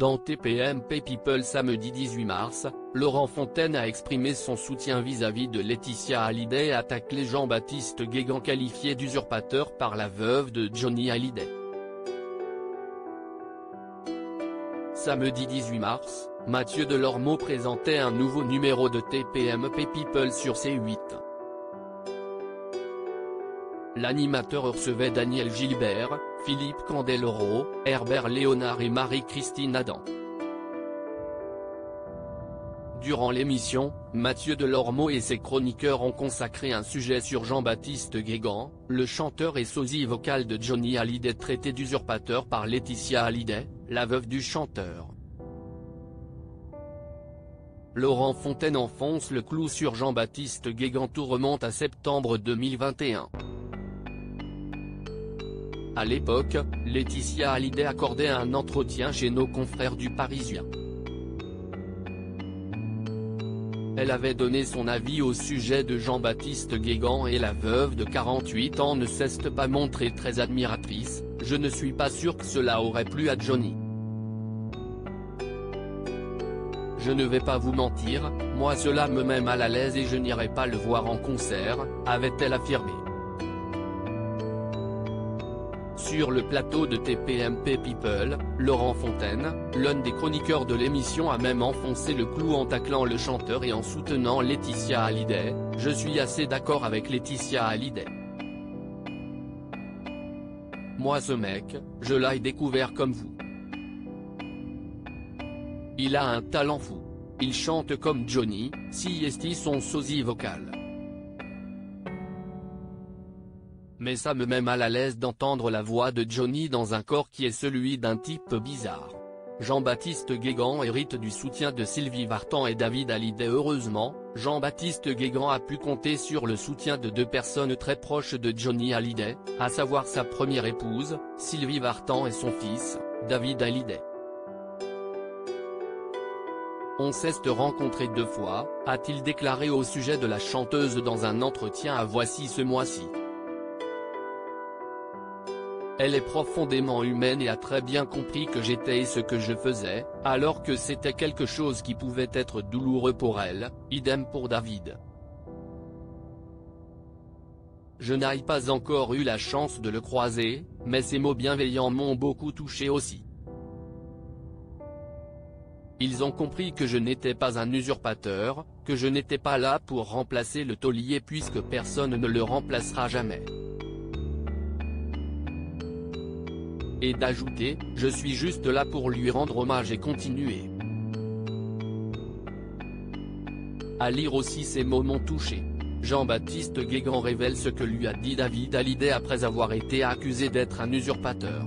Dans TPMP People samedi 18 mars, Laurent Fontaine a exprimé son soutien vis-à-vis de Laetitia Hallyday et attaque les Jean-Baptiste Guégan qualifié d'usurpateur par la veuve de Johnny Hallyday. Samedi 18 mars, Mathieu Delormeau présentait un nouveau numéro de TPMP People sur C8. L'animateur recevait Daniel Gilbert, Philippe Candeloro, Herbert Léonard et Marie-Christine Adam. Durant l'émission, Mathieu Delormeau et ses chroniqueurs ont consacré un sujet sur Jean-Baptiste Guégan, le chanteur et sosie vocal de Johnny Hallyday traité d'usurpateur par Laetitia Hallyday, la veuve du chanteur. Laurent Fontaine enfonce le clou sur Jean-Baptiste Guégan. Tout remonte à septembre 2021. À l'époque, Laetitia Hallyday accordait un entretien chez nos confrères du Parisien. Elle avait donné son avis au sujet de Jean-Baptiste Guégan et la veuve de 48 ans ne s'est pas montrée très admiratrice. « Je ne suis pas sûr que cela aurait plu à Johnny. Je ne vais pas vous mentir, moi cela me met mal à l'aise et je n'irai pas le voir en concert », avait-elle affirmé. Sur le plateau de TPMP People, Laurent Fontaine, l'un des chroniqueurs de l'émission, a même enfoncé le clou en taclant le chanteur et en soutenant Laetitia Hallyday. « Je suis assez d'accord avec Laetitia Hallyday. Moi ce mec, je l'ai découvert comme vous. Il a un talent fou. Il chante comme Johnny, si est son sosie vocal. Mais ça me met mal à l'aise d'entendre la voix de Johnny dans un corps qui est celui d'un type bizarre. » Jean-Baptiste Guégan hérite du soutien de Sylvie Vartan et David Hallyday. Heureusement, Jean-Baptiste Guégan a pu compter sur le soutien de deux personnes très proches de Johnny Hallyday, à savoir sa première épouse, Sylvie Vartan, et son fils, David Hallyday. On s'est rencontrés 2 fois, a-t-il déclaré au sujet de la chanteuse dans un entretien à Voici ce mois-ci. Elle est profondément humaine et a très bien compris que j'étais ce que je faisais, alors que c'était quelque chose qui pouvait être douloureux pour elle, idem pour David. Je n'ai pas encore eu la chance de le croiser, mais ses mots bienveillants m'ont beaucoup touché aussi. Ils ont compris que je n'étais pas un usurpateur, que je n'étais pas là pour remplacer le taulier puisque personne ne le remplacera jamais. Et d'ajouter, je suis juste là pour lui rendre hommage et continuer. À lire aussi ces mots m'ont touché. Jean-Baptiste Guégan révèle ce que lui a dit David Hallyday après avoir été accusé d'être un usurpateur.